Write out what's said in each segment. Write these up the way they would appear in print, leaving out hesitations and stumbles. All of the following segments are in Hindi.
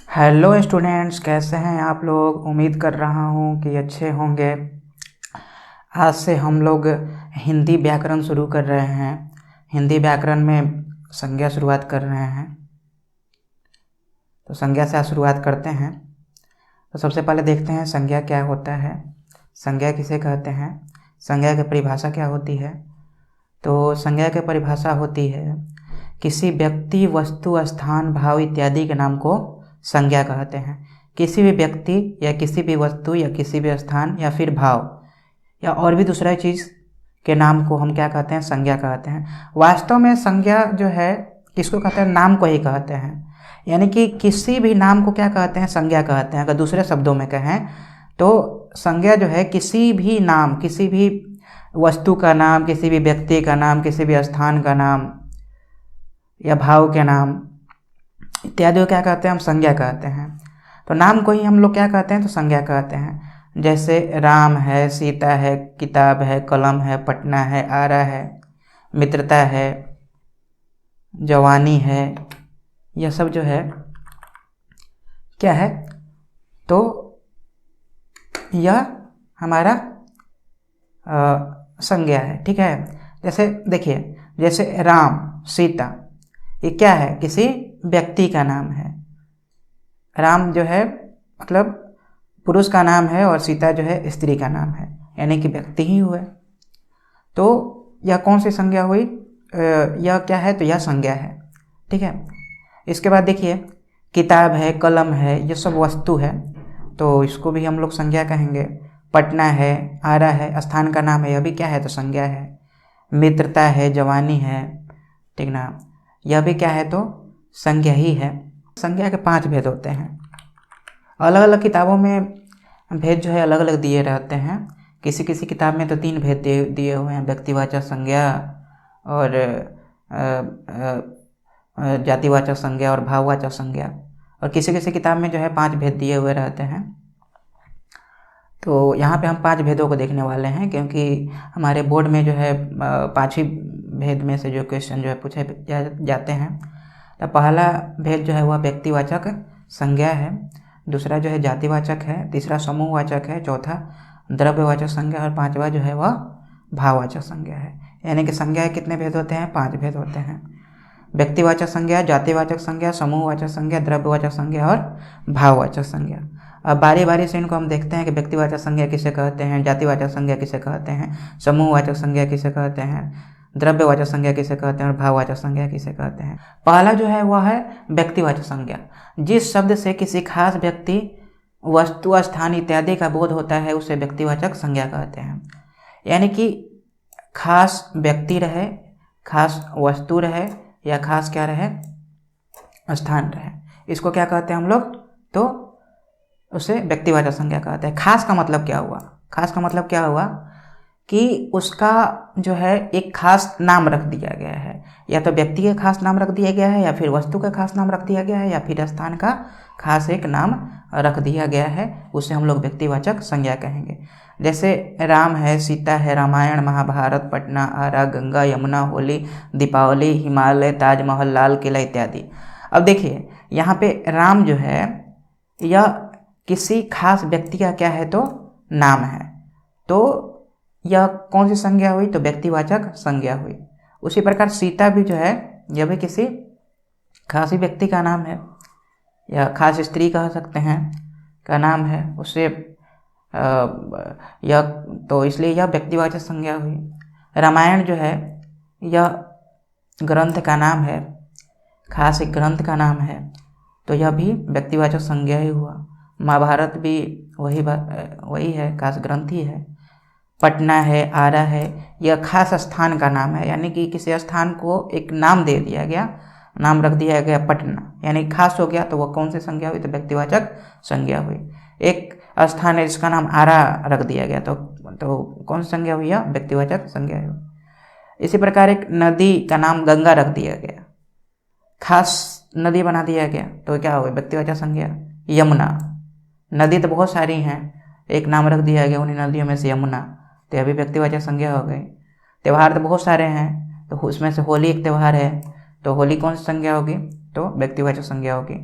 हेलो स्टूडेंट्स, कैसे हैं आप लोग। उम्मीद कर रहा हूँ कि अच्छे होंगे। आज से हम लोग हिंदी व्याकरण शुरू कर रहे हैं। हिंदी व्याकरण में संज्ञा शुरुआत कर रहे हैं। तो संज्ञा से आज शुरुआत करते हैं। तो सबसे पहले देखते हैं संज्ञा क्या होता है, संज्ञा किसे कहते हैं, संज्ञा की परिभाषा क्या होती है। तो संज्ञा की परिभाषा होती है किसी व्यक्ति, वस्तु, स्थान, भाव इत्यादि के नाम को संज्ञा कहते हैं। किसी भी व्यक्ति या किसी भी वस्तु या किसी भी स्थान या फिर भाव या और भी दूसरा चीज़ के नाम को हम क्या कहते हैं, संज्ञा कहते हैं। वास्तव में संज्ञा जो है किसको कहते हैं, नाम को ही कहते हैं। यानी कि किसी भी नाम को क्या कहते हैं, संज्ञा कहते हैं। अगर दूसरे शब्दों में कहें तो संज्ञा जो है किसी भी नाम, किसी भी वस्तु का नाम, किसी भी व्यक्ति का नाम, किसी भी स्थान का नाम या भाव के नाम इत्यादि को क्या कहते हैं, हम संज्ञा कहते हैं। तो नाम को ही हम लोग क्या कहते हैं, तो संज्ञा कहते हैं। जैसे राम है, सीता है, किताब है, कलम है, पटना है, आरा है, मित्रता है, जवानी है, यह सब जो है क्या है, तो यह हमारा संज्ञा है। ठीक है। जैसे देखिए, जैसे राम, सीता, ये क्या है, किसी व्यक्ति का नाम है। राम जो है मतलब पुरुष का नाम है और सीता जो है स्त्री का नाम है, यानी कि व्यक्ति ही हुए। तो यह कौन सी संज्ञा हुई, यह क्या है, तो यह संज्ञा है। ठीक है। इसके बाद देखिए, किताब है, कलम है, ये सब वस्तु है, तो इसको भी हम लोग संज्ञा कहेंगे। पटना है, आरा है, स्थान का नाम है, यह भी क्या है, तो संज्ञा है। मित्रता है, जवानी है, ठीक ना, यह भी क्या है, तो संज्ञा ही है। संज्ञा के 5 भेद होते हैं। अलग अलग किताबों में भेद जो है अलग अलग दिए रहते हैं। किसी किसी किताब में तो 3 भेद दिए हुए हैं, व्यक्तिवाचक संज्ञा और जातिवाचक संज्ञा और भाववाचक संज्ञा। और किसी किसी किताब में जो है 5 भेद दिए हुए रहते हैं। तो यहाँ पे हम 5 भेदों को देखने वाले हैं, क्योंकि हमारे बोर्ड में जो है 5 ही भेद में से जो क्वेश्चन जो है पूछे जाते हैं। तो पहला भेद जो है वह व्यक्तिवाचक संज्ञा है, दूसरा जो है जातिवाचक है, तीसरा समूहवाचक है, चौथा द्रव्यवाचक संज्ञा और 5वां जो है वह भाववाचक संज्ञा है। यानी कि संज्ञा के कितने भेद होते हैं, 5 भेद होते हैं। व्यक्तिवाचक संज्ञा, जातिवाचक संज्ञा, समूहवाचक संज्ञा, द्रव्यवाचक संज्ञा और भाववाचक संज्ञा। अब बारी बारी से इनको हम देखते हैं कि व्यक्तिवाचक संज्ञा किसे कहते हैं, जातिवाचक संज्ञा किसे कहते हैं, समूहवाचक संज्ञा किसे कहते हैं, द्रव्यवाचक संज्ञा किसे कहते हैं और भाववाचक संज्ञा किसे कहते हैं। पहला जो है वह है व्यक्तिवाचक संज्ञा। जिस शब्द से किसी खास व्यक्ति, वस्तु, स्थान इत्यादि का बोध होता है उसे व्यक्तिवाचक संज्ञा कहते हैं। यानी कि खास व्यक्ति रहे, खास वस्तु रहे या खास क्या रहे, स्थान रहे, इसको क्या कहते हैं हम लोग, तो उसे व्यक्तिवाचक संज्ञा कहते हैं। खास का मतलब क्या हुआ, खास का मतलब क्या हुआ कि उसका जो है एक खास नाम रख दिया गया है, या तो व्यक्ति का खास नाम रख दिया गया है, या फिर वस्तु का खास नाम रख दिया गया है, या फिर स्थान का खास एक नाम रख दिया गया है, उसे हम लोग व्यक्तिवाचक संज्ञा कहेंगे। जैसे राम है, सीता है, रामायण, महाभारत, पटना, आरा, गंगा, यमुना, होली, दीपावली, हिमालय, ताजमहल, लाल किला इत्यादि। अब देखिए यहाँ पे राम जो है यह किसी खास व्यक्ति का क्या है, तो नाम है, तो यह कौन सी संज्ञा हुई, तो व्यक्तिवाचक संज्ञा हुई। उसी प्रकार सीता भी जो है यह भी किसी खास व्यक्ति का नाम है, या खास स्त्री कह सकते हैं का नाम है, उससे यह, तो इसलिए यह व्यक्तिवाचक संज्ञा हुई। रामायण जो है यह ग्रंथ का नाम है, खास एक ग्रंथ का नाम है, तो यह भी व्यक्तिवाचक संज्ञा ही हुआ। महाभारत भी वही है, खास ग्रंथ ही है। पटना है, आरा है, यह खास स्थान का नाम है, यानी कि किसी स्थान को एक नाम दे दिया गया, नाम रख दिया गया पटना, यानी खास हो गया, तो वह कौन सी संज्ञा हुई, तो व्यक्तिवाचक संज्ञा हुई। एक स्थान है जिसका नाम आरा रख दिया गया, तो कौन सी संज्ञा हुई, व्यक्तिवाचक संज्ञा हुई। इसी प्रकार एक नदी का नाम गंगा रख दिया गया, खास नदी बना दिया गया, तो क्या हुई, व्यक्तिवाचक संज्ञा। यमुना, नदी तो बहुत सारी हैं, एक नाम रख दिया गया उन्हीं नदियों में से यमुना, तो यह भी व्यक्तिवाचक संज्ञा हो गई। त्यौहार तो बहुत सारे हैं, तो उसमें से होली एक त्यौहार है, तो होली कौन सी संज्ञा होगी, तो व्यक्तिवाचक संज्ञा होगी।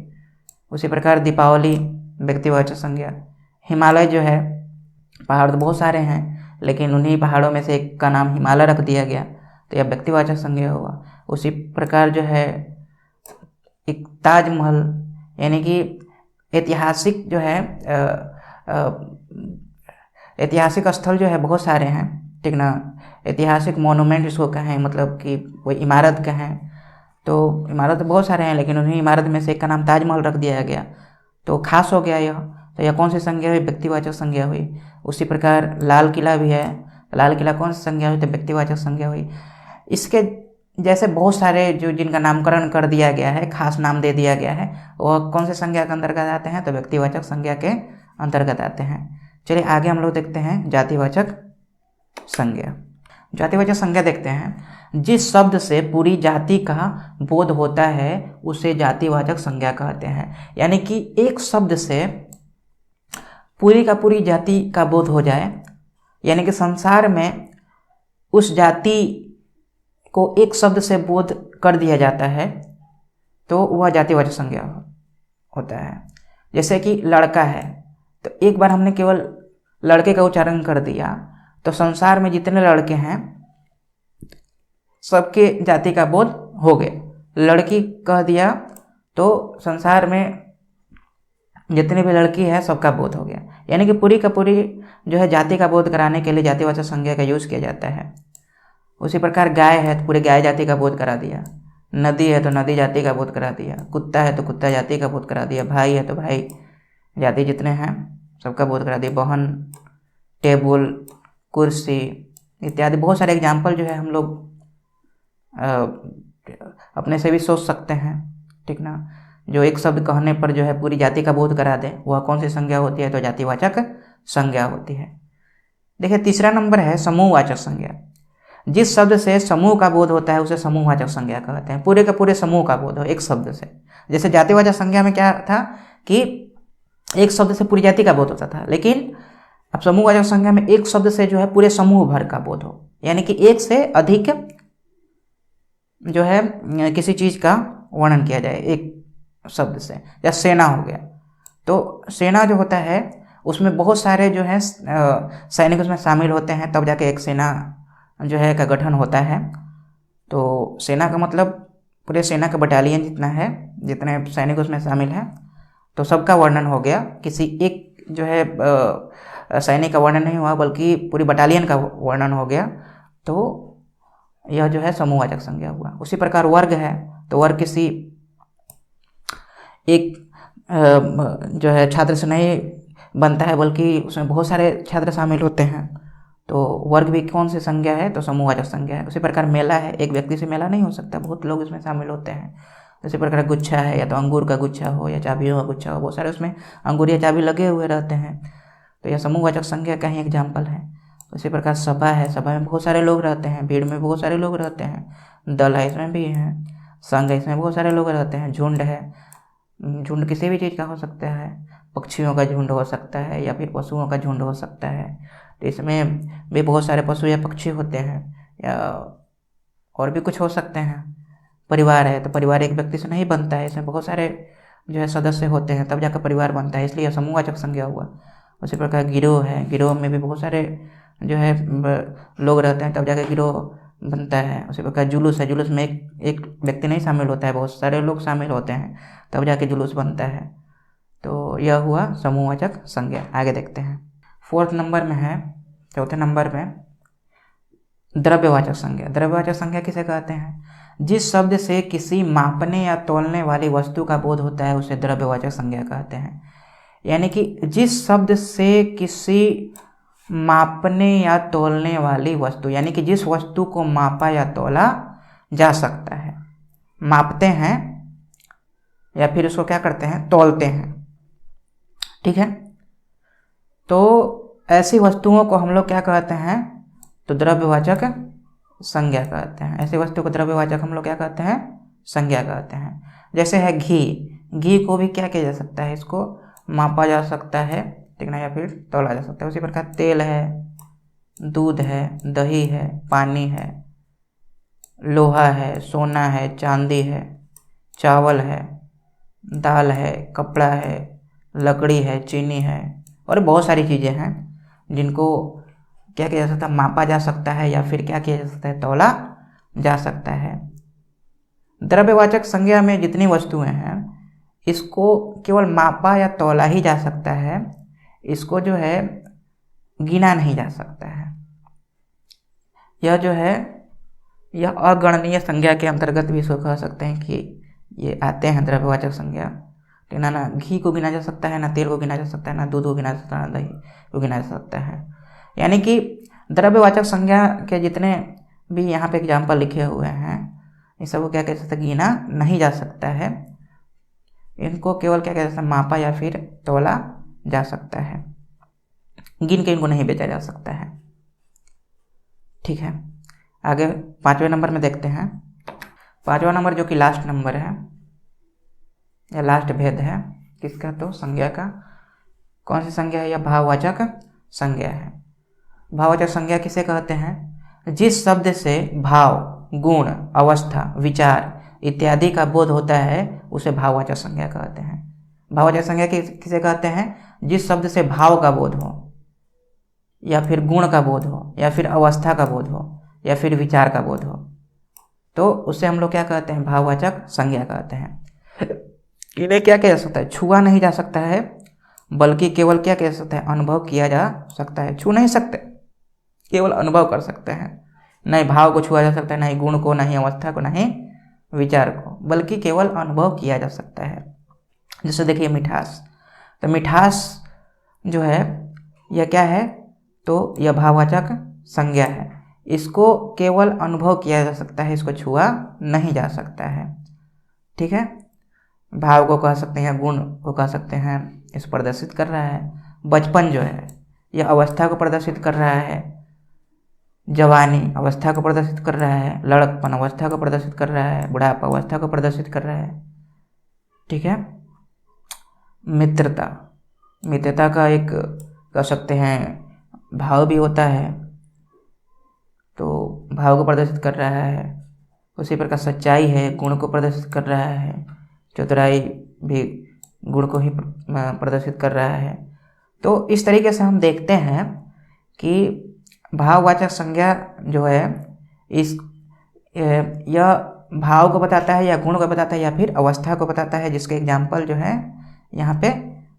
उसी प्रकार दीपावली व्यक्तिवाचक संज्ञा। हिमालय जो है, पहाड़ तो बहुत सारे हैं लेकिन उन्हीं पहाड़ों में से एक का नाम हिमालय रख दिया गया, तो यह व्यक्तिवाचक संज्ञा हुआ। उसी प्रकार जो है एक ताजमहल, यानी कि ऐतिहासिक जो है ऐतिहासिक स्थल जो है बहुत सारे हैं, ठीक ना। ऐतिहासिक मोनूमेंट इसको कहें, मतलब कि कोई इमारत कहें, तो इमारत बहुत सारे हैं लेकिन उन्हीं इमारत में से एक का नाम ताजमहल रख दिया गया, तो खास हो गया यह। तो यह कौन सी संज्ञा हुई? व्यक्तिवाचक संज्ञा हुई। उसी प्रकार लाल किला भी है, लाल किला कौन सी संज्ञा हुई? तो व्यक्तिवाचक संज्ञा हुई। इसके जैसे बहुत सारे जो जिनका नामकरण कर दिया गया है, खास नाम दे दिया गया है, वह कौन से संज्ञा के अंतर्गत आते हैं? तो व्यक्तिवाचक संज्ञा के अंतर्गत आते हैं। चलिए आगे हम लोग देखते हैं जातिवाचक संज्ञा। जातिवाचक संज्ञा देखते हैं। जिस शब्द से पूरी जाति का बोध होता है उसे जातिवाचक संज्ञा कहते हैं। यानी कि एक शब्द से पूरी का पूरी जाति का बोध हो जाए, यानी कि संसार में उस जाति को एक शब्द से बोध कर दिया जाता है, तो वह जातिवाचक संज्ञा होता है। जैसे कि लड़का है, तो एक बार हमने केवल लड़के का उच्चारण कर दिया तो संसार में जितने लड़के हैं सबके जाति का बोध हो गया। लड़की कह दिया तो संसार में जितनी भी लड़की है सबका बोध हो गया। यानी कि पूरी का पूरी जो है जाति का बोध कराने के लिए जातिवाचक संज्ञा का यूज किया जाता है। उसी प्रकार गाय है तो पूरे गाय जाति का बोध करा दिया, नदी है तो नदी जाति का बोध करा दिया, कुत्ता है तो कुत्ता जाति का बोध करा दिया, भाई है तो भाई जाति जितने हैं सबका बोध करा दिया। बहन, टेबल, कुर्सी इत्यादि बहुत सारे एग्जाम्पल जो है हम लोग अपने से भी सोच सकते हैं, ठीक ना। जो एक शब्द कहने पर जो है पूरी जाति का बोध करा दे, वह कौन सी संज्ञा होती है? तो जातिवाचक संज्ञा होती है। देखिए तीसरा नंबर है समूहवाचक संज्ञा। जिस शब्द से समूह का बोध होता है उसे समूहवाचक संज्ञा कहते हैं। पूरे का पूरे समूह का बोध हो एक शब्द से। जैसे जातिवाचक संज्ञा में क्या था कि एक शब्द से पूरी जाति का बोध होता था, लेकिन अब समूहवाचक संज्ञा में एक शब्द से जो है पूरे समूह भर का बोध हो, यानी कि एक से अधिक जो है किसी चीज का वर्णन किया जाए एक शब्द से। या सेना हो गया, तो सेना जो होता है उसमें बहुत सारे जो है सैनिक उसमें शामिल होते हैं, तब जाके एक सेना जो है का गठन होता है। तो सेना का मतलब पूरे सेना का बटालियन जितना है, जितने सैनिक उसमें शामिल हैं, तो सबका वर्णन हो गया। किसी एक जो है सैनिक का वर्णन नहीं हुआ बल्कि पूरी बटालियन का वर्णन हो गया, तो यह जो है समूहवाचक संज्ञा हुआ। उसी प्रकार वर्ग है, तो वर्ग किसी एक जो है छात्र से नहीं बनता है बल्कि उसमें बहुत सारे छात्र शामिल होते हैं, तो वर्ग भी कौन सी संज्ञा है? तो समूहवाचक संज्ञा है। उसी प्रकार मेला है, एक व्यक्ति से मेला नहीं हो सकता, बहुत लोग इसमें शामिल होते हैं। उसी प्रकार गुच्छा है, या तो अंगूर का गुच्छा हो या चाबियों का गुच्छा हो, बहुत सारे उसमें अंगूर या चाबी लगे हुए रहते हैं, तो यह समूहवाचक संज्ञा का ही एग्जाम्पल है। उसी प्रकार सभा है, सभा में बहुत सारे लोग रहते हैं, भीड़ में बहुत सारे लोग रहते हैं। दल है, इसमें भी है। संघ है, इसमें बहुत सारे लोग रहते हैं। झुंड है, झुंड किसी भी चीज़ का हो सकता है, पक्षियों का झुंड हो सकता है या फिर पशुओं का झुंड हो सकता है, तो इसमें भी बहुत सारे पशु या पक्षी होते हैं, या और भी कुछ हो सकते हैं। परिवार है, तो परिवार एक व्यक्ति से नहीं बनता है, इसमें बहुत सारे जो है सदस्य होते हैं, तब जाकर परिवार बनता है, इसलिए समूहवाचक संज्ञा हुआ। उसी प्रकार गिरोह है, गिरोह में भी बहुत सारे जो है लोग रहते हैं, तब जाकर गिरोह बनता है। उसी प्रकार जुलूस है, जुलूस में एक व्यक्ति नहीं शामिल होता है, बहुत सारे लोग शामिल होते हैं, तब जाके जुलूस बनता है। तो यह हुआ समूहवाचक संज्ञा। आगे देखते हैं। फोर्थ नंबर में है, चौथे नंबर में द्रव्यवाचक संज्ञा। द्रव्यवाचक संज्ञा किसे कहते हैं? जिस शब्द से किसी मापने या तौलने वाली वस्तु का बोध होता है उसे द्रव्यवाचक संज्ञा कहते हैं। यानी कि जिस शब्द से किसी मापने या तौलने वाली वस्तु, यानी कि जिस वस्तु को मापा या तौला जा सकता है, मापते हैं या फिर उसको क्या करते हैं? तौलते हैं, ठीक है। तो ऐसी वस्तुओं को हम लोग क्या कहते हैं? तो द्रव्यवाचक संज्ञा कहते हैं। ऐसी वस्तु को द्रव्यवाचक हम लोग क्या कहते हैं? संज्ञा कहते हैं। जैसे है घी, घी को भी क्या किया जा सकता है? इसको मापा जा सकता है, ठीक ना, या फिर तौला जा सकता है। उसी प्रकार तेल है, दूध है, दही है, पानी है, लोहा है, सोना है, चांदी है, चावल है, दाल है, कपड़ा है, लकड़ी है, चीनी है और बहुत सारी चीज़ें हैं जिनको क्या किया जा सकता है, मापा जा सकता है या फिर क्या किया जा सकता है, तौला जा सकता है। द्रव्यवाचक संज्ञा में जितनी वस्तुएं हैं इसको केवल मापा या तौला ही जा सकता है, इसको जो है गिना नहीं जा सकता है। यह जो है यह अगणनीय संज्ञा के अंतर्गत भी इसको कह सकते हैं कि ये आते हैं द्रव्यवाचक संज्ञा। ना घी को गिना जा सकता है, ना तेल को गिना जा सकता है, ना दूध को गिना जा सकता है, ना दही को गिना जा सकता है। यानी कि द्रव्यवाचक संज्ञा के जितने भी यहाँ पे एग्जाम्पल लिखे हुए हैं इन सबको क्या कह सकते हैं, गिना नहीं जा सकता है। इनको केवल क्या कह सकते हैं, मापा या फिर तौला जा सकता है, गिन के इनको नहीं बेचा जा सकता है। ठीक है, आगे 5वें नंबर में देखते हैं। 5वां नंबर जो कि लास्ट नंबर है या लास्ट भेद है किसका, तो संज्ञा का। कौन सी संज्ञा है, यह भाववाचक संज्ञा है। भाववाचक संज्ञा किसे कहते हैं, जिस शब्द से भाव, गुण, अवस्था, विचार इत्यादि का बोध होता है उसे भाववाचक संज्ञा कहते हैं। भाववाचक संज्ञा किसे कहते हैं, जिस शब्द से भाव का बोध हो या फिर गुण का बोध हो या फिर अवस्था का बोध हो या फिर विचार का बोध हो, तो उसे हम लोग क्या कहते हैं, भाववाचक संज्ञा कहते हैं। इन्हें क्या किया जा सकता है, छुआ नहीं जा सकता है, बल्कि केवल क्या कह सकता है, अनुभव किया जा सकता है। छू नहीं सकते, केवल अनुभव कर सकते हैं। नहीं भाव को छुआ जा सकता है, नहीं गुण को, नहीं अवस्था को, नहीं विचार को, बल्कि केवल अनुभव किया जा सकता है। जैसे देखिए मिठास, तो मिठास जो है यह क्या है, तो यह भाववाचक संज्ञा है। इसको केवल अनुभव किया जा सकता है, इसको छुआ नहीं जा सकता है। ठीक है, भाव को कह सकते हैं, गुण को कह सकते हैं, इस प्रदर्शित कर रहा है। बचपन जो है यह अवस्था को प्रदर्शित कर रहा है, जवानी अवस्था को प्रदर्शित कर रहा है, लड़कपन अवस्था को प्रदर्शित कर रहा है, बुढ़ापा अवस्था को प्रदर्शित कर रहा है। ठीक है, मित्रता, मित्रता का एक कह सकते हैं भाव भी होता है, तो भाव को प्रदर्शित कर रहा है। उसी प्रकार सच्चाई है, गुण को प्रदर्शित कर रहा है। चतुराई भी गुण को ही प्रदर्शित कर रहा है। तो इस तरीके से हम देखते हैं कि भाववाचक संज्ञा जो है यह भाव को बताता है या गुण को बताता है या फिर अवस्था को बताता है, जिसके एग्जाम्पल जो है यहाँ पे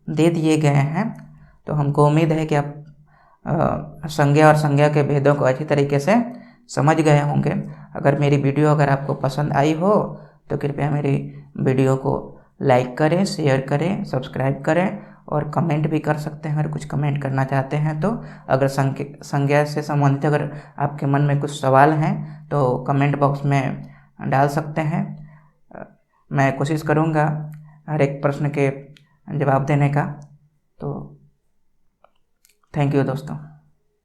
दे दिए गए हैं। तो हमको उम्मीद है कि आप संज्ञा और संज्ञा के भेदों को अच्छी तरीके से समझ गए होंगे। अगर मेरी वीडियो अगर आपको पसंद आई हो तो कृपया मेरी वीडियो को लाइक करें, शेयर करें, सब्सक्राइब करें और कमेंट भी कर सकते हैं अगर कुछ कमेंट करना चाहते हैं तो। अगर संज्ञा से संबंधित अगर आपके मन में कुछ सवाल हैं तो कमेंट बॉक्स में डाल सकते हैं। मैं कोशिश करूँगा हर एक प्रश्न के जवाब देने का। तो थैंक यू दोस्तों।